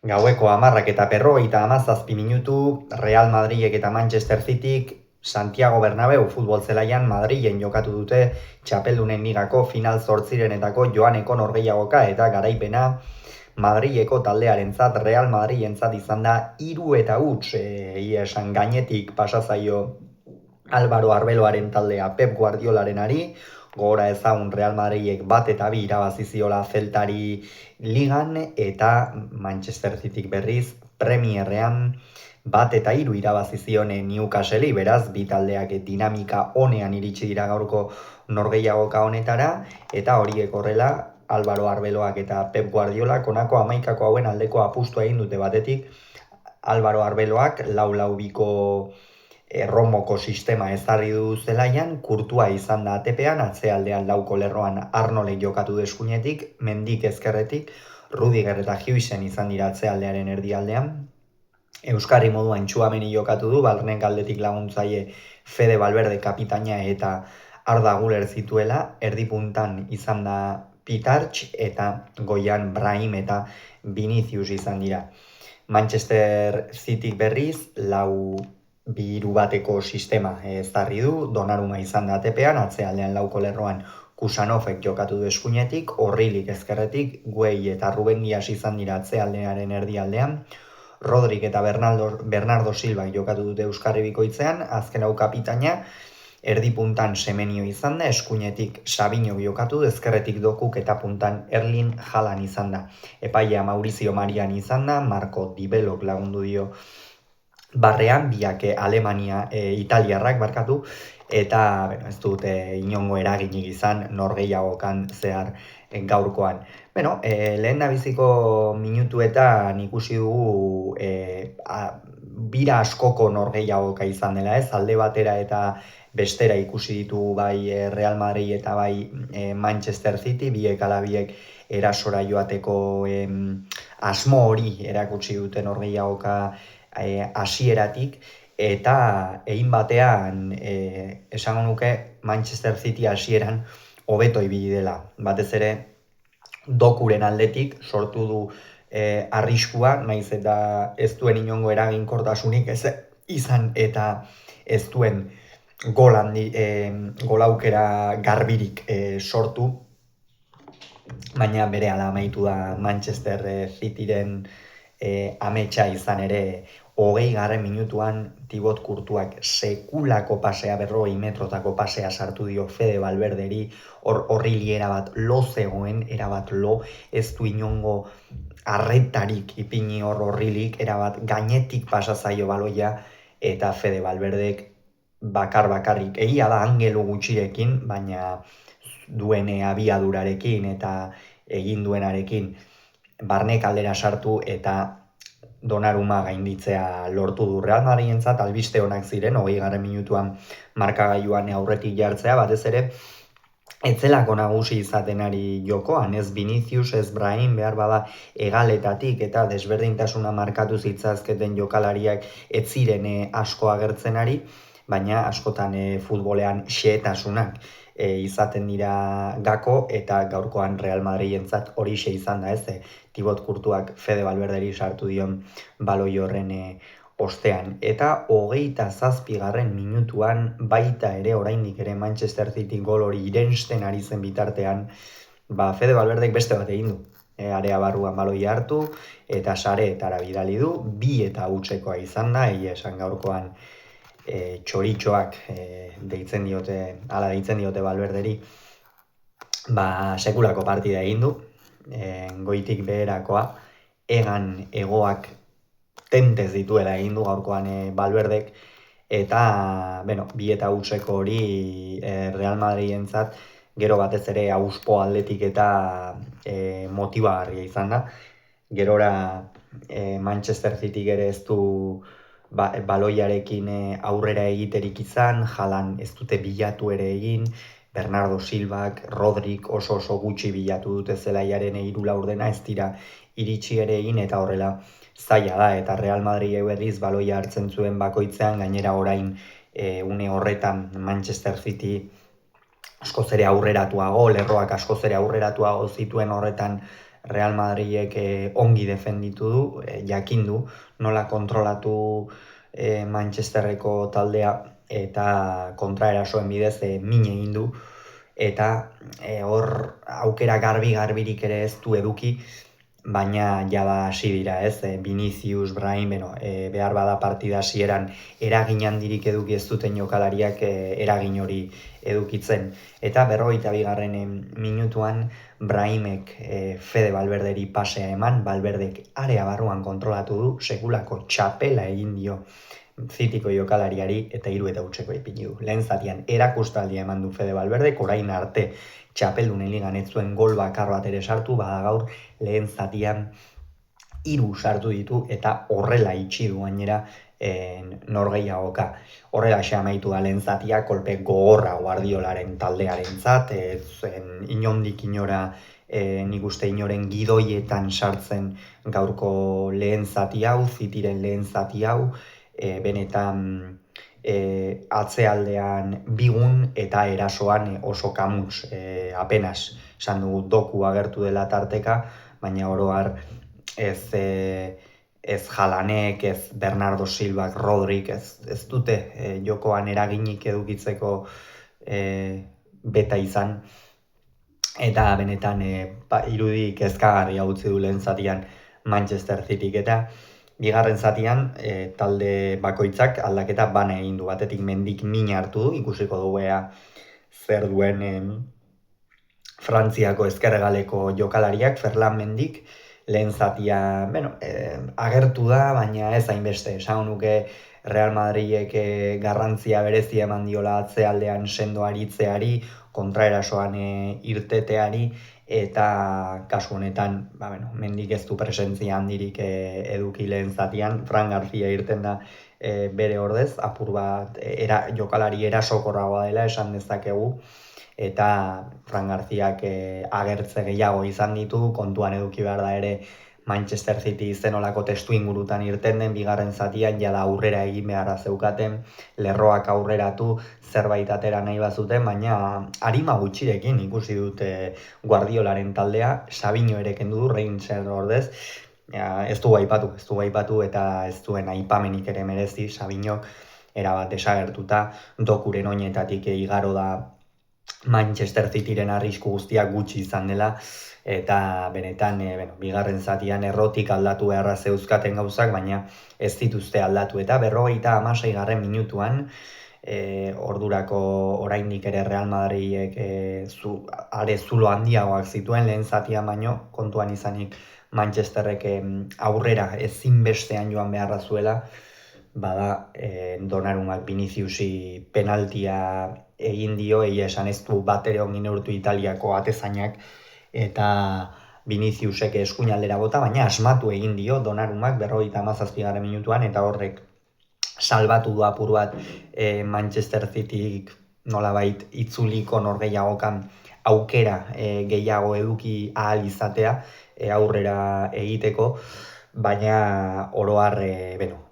Gaueko 10:57 Real Madridek eta Manchester Cityk Santiago Bernabéu futbol zelaian Madrilen jokatu dute txapeldunen ligako final zortzirenetako joaneko norgehiagoka eta garaipena Madrileko taldearentzat Real Madrilentzat izan da 3-0, egia esan gainetik pasa zaio Álvaro Arbeloaren taldea Pep Guardiolarrenari, gogora ezagun Real Madridek 1-2 irabazi ziola Celtari ligan eta Manchester Cityk berriz Premierrean 1-3 irabazi zion Newcastlei, beraz bi taldeak dinamika onean iritsi dira gaurko norgehiagoka honetara eta horiek horrela Álvaro Arbeloak eta Pep Guardiolak honako 11 hauen aldeko apustua egin dute batetik. Álvaro Arbeloak 4-4-2ko erromoko sistema ezarri du zelaian, Kurtua izan da atepean, atzealdean lauko lerroan Arnoldek jokatu du eskuinetik, Mendik ezkerretik, Rudiger eta Huijsen izan dira atzealdearen erdialdean. Euskarri moduan Txuameni jokatu du, Barnen aldetik laguntzaile Fede Valverde kapitaina eta Arda Güler zituela, erdipuntan izan da Pitarch eta goian Brahim eta Vinicius izan dira. Manchester Cityk berriz, 4-2-1-ko sistema ezarri du, Donnarumma izan da atepean, atzealdean lauko lerroan Kusanovek jokatu du eskuinetik, Orrilik ezkerretik, Guei eta Ruben Dias izan dira atzealdearen erdialdean, Rodrik eta Bernardo Silvak jokatu dute Euskarri bikoitzean, azken hau kapitaina, erdipuntan Semenio izan da, eskuinetik Sabino jokatu, ezkerretik Dokuk eta puntan Erling Haaland izan da. Epaia Maurizio Marian izan da, Marco Di Bellok lagundu dio barrean, biak Alemania, Italiarrak barkatu, eta ez dute inongo eraginik izan norgehiagokan zehar gaurkoan. Lehen nabiziko minutuetan ikusi dugu bira askoko norgehiagoka izan dela, ez? Alde batera eta bestera ikusi ditugu bai Real Madrid eta bai Manchester City, biek ala biek erasora joateko asmo hori erakutsi duten norgehiagoka hasieratik, eta egin batean esango nuke Manchester City hasieran hobeto ibili dela. Batez ere Dokuren aldetik sortu du arriskua, naiz eta ez duen inongo eraginkortasunik ez izan eta ez duen gol aukera garbirik sortu, baina berehala amaitu da Manchester Cityren ametsa izan ere 20. minutuan Thibaut Courtoisek sekulako pasea 40 metrotako pasea sartu dio Fede Valverderi, horri erabat lo zegoen, erabat lo, ez du inongo arretarik ipini horrilik, erabat gainetik pasa zaio baloia eta Fede Valverdek bakarrik, egia da angelu gutxirekin, baina duen abiadurarekin eta egin duenarekin barnek aldera sartu eta Donnarumma gainditzea lortu du. Real Madridentzat albiste onak ziren, 20. minutuan markagailuan aurretik jartzea, batez ere etzelako nagusi izaten ari jokoan, ez Vinicius, ez Brahim, behar bada egaletatik eta desberdintasuna markatu zitzazketen jokalariak ez ziren asko agertzen ari, baina askotan futbolean xehetasunak izaten dira gako, eta gaurkoan Real Madridentzat horixe izan da, ez? Thibaut Courtoisek Fede Valverderi sartu dion baloi horren ostean. Eta 27. minutuan baita ere, oraindik ere Manchester City gol hori irensten ari zen bitartean, Fede Valverdek beste bat egin du. Area barruan baloi hartu eta sareetara bidali du, 2-0 izan da, egia esan gaurkoan txoritxoak deitzen diote Valverderi, sekulako partida egin du, goitik beherakoa, egan egoak tentez dituela egin du gaurkoan Valverdek, eta 2-0 hori Real Madridentzat gero batez ere auspo aldetik eta motibagarria izan da. Gerora Manchester Cityk ere ez du baloiarekin aurrera egiterik izan, Haaland ez dute bilatu ere egin, Bernardo Silvak, Rodrik oso gutxi bilatu dute zelaiaren 3 laurdena, ez dira iritsi ere egin, eta horrela zaila da, eta Real Madrid berriz baloia hartzen zuen bakoitzean, gainera orain une horretan Manchester City askoz ere aurreratuago, lerroak askoz ere aurreratuago zituen horretan Real Madridek ongi defenditu du, jakin du nola kontrolatu Manchesterreko taldea eta kontraerasoen bidez min egin du eta hor aukera garbirik ere ez du eduki, baina jada hasi dira, ez? Vinicius, Brahim, behar bada partida hasieran eragin handirik eduki ez duten jokalariak eragin hori edukitzen. Eta 42. Minutuan Brahimek Fede Valverderi pasea eman, Valverdek area barruan kontrolatu du, sekulako txapela egin dio Cityko jokalariari eta 3-0 ipini du. Lehen zatian erakustaldia eman du Fede Valverdek, orain arte txapeldunen ligan ez zuen gol bakar bat ere sartu, bada gaur lehen zatian 3 sartu ditu eta horrela itxi du gainera norgehiagoka. Horrela amaitu da lehen zatia, kolpe gogorra Guardiolaren taldearentzat, inondik inora nik uste inoren gidoietan sartzen gaurko lehen zati hau, Cityren lehen zati hau, benetan atzealdean bigun eta erasoan oso kamuts, apenas esan dugu Doku agertu dela tarteka, baina oro har ez Jalanek, ez Bernardo Silvak, Rodrik, ez dute jokoan eraginik edukitzeko beta izan, eta benetan irudi kezkagarria utzi du lehen zatian Manchester Cityk eta bigarren zatian talde bakoitzak aldaketa bana egin du, batetik Mendik min hartu du, ikusiko dugu zer duen Frantziako ezkerregaleko jokalariak, Ferland Mendik, lehen zatia, agertu da, baina ez hainbeste, esan nuke Real Madridek garrantzia berezia eman diola atzealdean sendo aritzeari, kontraerasoan irteteari, eta kasu honetan, Mendik ez du presentzia handirik eduki lehen zatian, Fran Garcia irten da bere ordez, apur bat jokalari erasokorragoa dela esan dezakegu, eta Fran Garziak agertze gehiago izan ditu, kontuan eduki behar da ere Manchester City zenolako testu ingurutan irten den, bigarren zatian jada aurrera egin beharra zeukaten, lerroak aurreratu, zerbait atera nahi bazuten, baina arima gutxirekin ikusi dute Guardiolaren taldea, Sabino ere kendu du, Reinser ordez, ez du aipatu eta ez duen aipamenik ere merezi, Sabinok erabat desagertuta, Dokuren oinetatik igaro da Manchester Cityren arrisku guztiak gutxi izan dela, eta benetan bigarren zatian errotik aldatu beharra zeuzkaten gauzak, baina ez dituzte aldatu, eta 56. Minutuan, ordurako oraindik ere Real Madridek are zulo handiagoak zituen lehen zatian baino, kontuan izanik Manchesterrek aurrera ezinbestean joan beharra zuela, bada Donnarumak Viniciusi penaltia egin dio, egia esan ez du bat ere ongi neurtu Italiako atezainak, eta Viniciusek eskuinaldera bota, baina asmatu egin dio Donnarumak 57. Minutuan, eta horrek salbatu du apur bat Manchester Cityk nolabait itzuliko norgehiagokan aukera gehiago eduki ahal izatea aurrera egiteko, baina oro har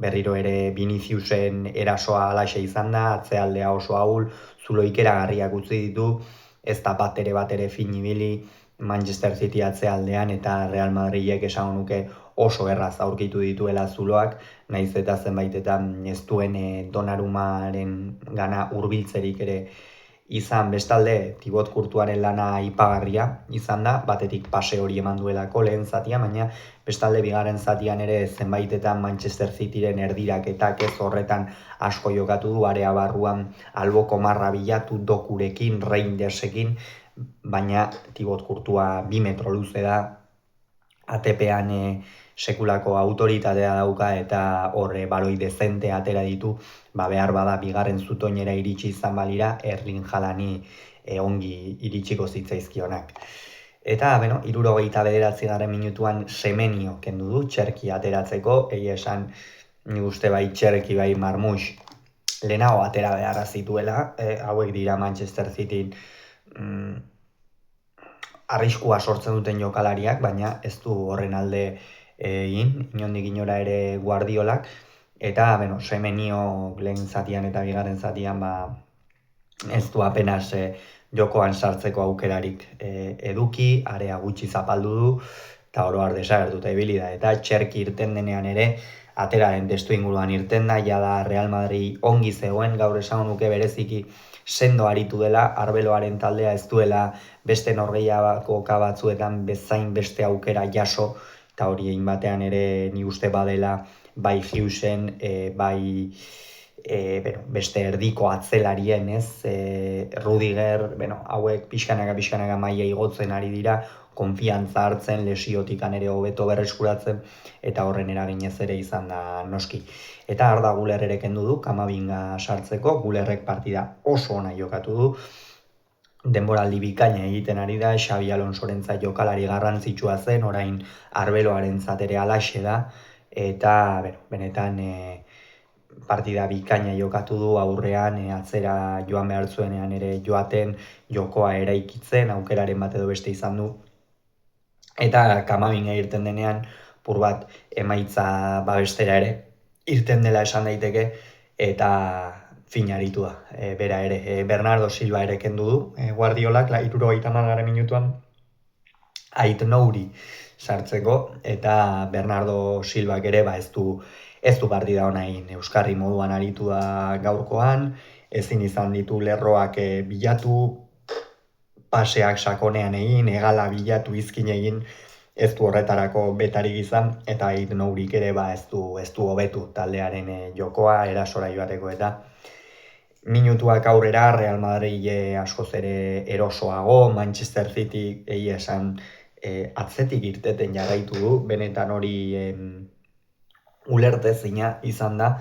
berriro ere Viniciusen erasoa halaxe izan da, atzealdea oso ahul, zulo ikeragarriak utzi ditu, ez da bat ere fin ibili Manchester City atzealdean, eta Real Madridek esan nuke oso erraz aurkitu dituela zuloak, nahiz eta zenbaitetan ez duen Donnarumaren gana hurbiltzerik ere izan. Bestalde, Thibaut Courtoisaren lana ipagarria izan da, batetik pase hori eman duelako lehen zatia, baina bestalde bigarren zatian ere zenbaitetan Manchester Cityren erdiraketak ez horretan asko jokatu du, area barruan alboko marra bilatu Dokurekin, Reindersekin, baina Thibaut Courtois 2 metro luze da, ATP-an sekulako autoritatea dauka eta horre baloi dezente atera ditu, behar bada bigarren zutoinera iritsi izan balira, Erling Haalandi ongi iritsiko zitzaizkionak. Eta, 69. Minutuan Semenyo kendu du, Txerki ateratzeko, egia esan, ni uste bai Txerki bai Marmoush lehenago atera beharra zituela, hauek dira Manchester City arriskua sortzen duten jokalariak, baina ez du horren alde egin, inondik inora ere Guardiolak, eta Semenyo lehen zatian eta bigarren zatian ez du apenas jokoan sartzeko aukerarik eduki, area gutxi zapaldu du, eta oro har desagertuta ibili da, eta txerki irten denean ere, ateraren testu inguruan irten da, jada Real Madrid ongi zegoen, gaur esan nuke bereziki sendo aritu dela, Arbeloaren taldea ez duela beste norgehiagoko batzuetan bezain beste aukera jaso, eta hori egin batean ere ni uste badela bai Hughesen, bai beste erdiko atzelarien, Rudiger, hauek pixkanaka maila igotzen ari dira, konfiantza hartzen, lesiotikan ere hobeto berreskuratzen, eta horren eraginez ere izan da noski. Eta Arda Güler ere kendu du, Kamavinga sartzeko, Gülerrek partida oso ona jokatu du, denboraldi bikaina egiten ari da, Xabi Alonsorentzat jokalari garrantzitsua zen, orain Arbeloarentzat ere halaxe da, eta benetan partida bikaina jokatu du aurrean, atzera joan behar zuenean ere joaten, jokoa eraikitzen, aukeraren bat edo beste izan du, eta Kamavinga irten denean, pur bat emaitza babestera ere, irten dela esan daiteke, eta finaritu da, bera ere. Bernardo Silva ere kendu du, Guardiolak, 70. minutuan, Ait Nouri sartzeko, eta Bernardo Silvak ere ez du partida ona egin, euskarri moduan aritu da gaurkoan, ezin izan ditu lerroak bilatu, paseak sakonean egin, egala bilatu izkin egin, ez du horretarako betarik izan, eta Ait Nourik ere ez du hobetu taldearen jokoa, erasora joateko eta minutuak aurrera Real Madrid askoz ere erosoago, Manchester City egia esan atzetik irteten jarraitu du, benetan hori ulertezina izan da,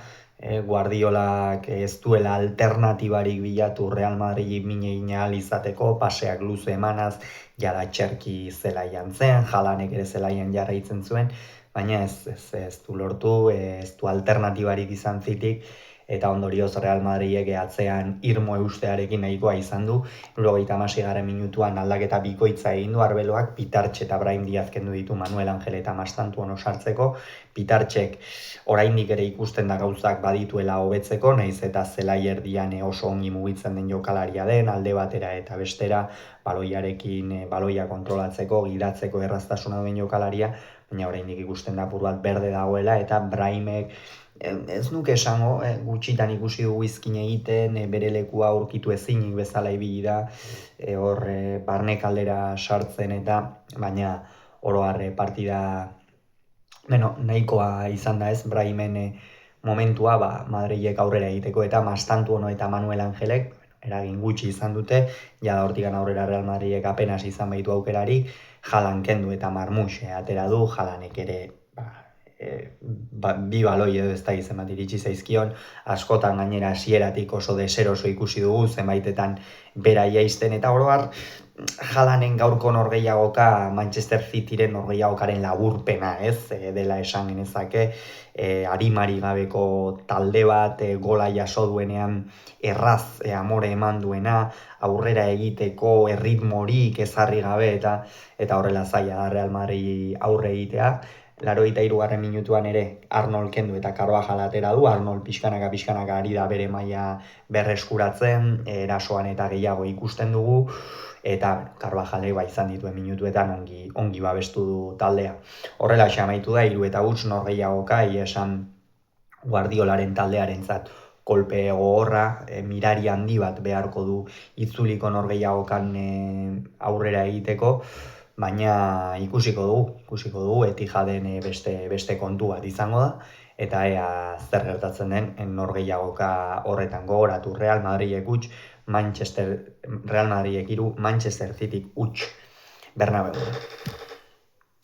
Guardiolak ez duela alternatibarik bilatu Real Madrid min egin ahal izateko, paseak luze emanaz, jada txerki zelaian zen, Haalandek ere zelaian jarraitzen zuen, baina ez du lortu, ez du alternatibarik izan Cityk, eta ondorioz Real Madridek atzean irmo eustearekin nahikoa izan du, 76. minutuan aldaketa bikoitza egin du Arbeloak, Pitartxe eta Brahim Diaz kendu ditu Manuel Angel eta Mastantu ono sartzeko, Pitartxek oraindik ere ikusten da gauzak badituela hobetzeko, nahiz eta zelai erdian oso ongi mugitzen den jokalaria den, alde batera eta bestera, baloiarekin baloia kontrolatzeko, gidatzeko erraztasuna duen jokalaria, baina oraindik ikusten da apur bat berde dagoela, eta Brahimek ez nuke esango, gutxitan ikusi dugu izkin egiten, bere lekua aurkitu ezinik bezala ibili da, hor barne kaldera sartzen eta, baina oro har partida nahikoa izan da ez, Brahimen momentua Madrilek aurrera egiteko, eta Mastantu ono eta Manuel Angelek eragin gutxi izan dute, jada hortikan aurrera Real Madridek apenas izan baitu aukerari, Haaland kendu eta Marmouche atera du, Haalandek ere bi baloi edo ez da izan bat iritsi zaizkion, askotan gainera hasieratik oso deseroso ikusi dugu, zenbaitetan bera jaisten, eta oro har Haalandren gaurko norgehiagoka Manchester Cityren norgehiagokaren laburpena, dela esan genezake, arimari gabeko talde bat, gola jaso duenean erraz amore eman duena, aurrera egiteko erritmorik ezarri gabe, eta horrela zaila da Real Madrid aurre egitea. 83. minutuan ere Arnold kendu eta Carvajal atera du, Arnold pixkanaka ari da bere maila berreskuratzen, erasoan eta gehiago ikusten dugu, eta Carvajalek izan dituen minutuetan ongi babestu du taldea. Horrela amaitu da 3-0 norgehiagoka, esan Guardiolaren taldearentzat kolpe gogorra, mirari handi bat beharko du itzuliko norgehiagokan aurrera egiteko, baina ikusiko dugu Etihaden beste kontu bat izango da, eta ea zer gertatzen den norgehiagoka horretan. Gogoratu Real Madridek huts, Real Madridek 3, Manchester Cityk huts Bernabéu.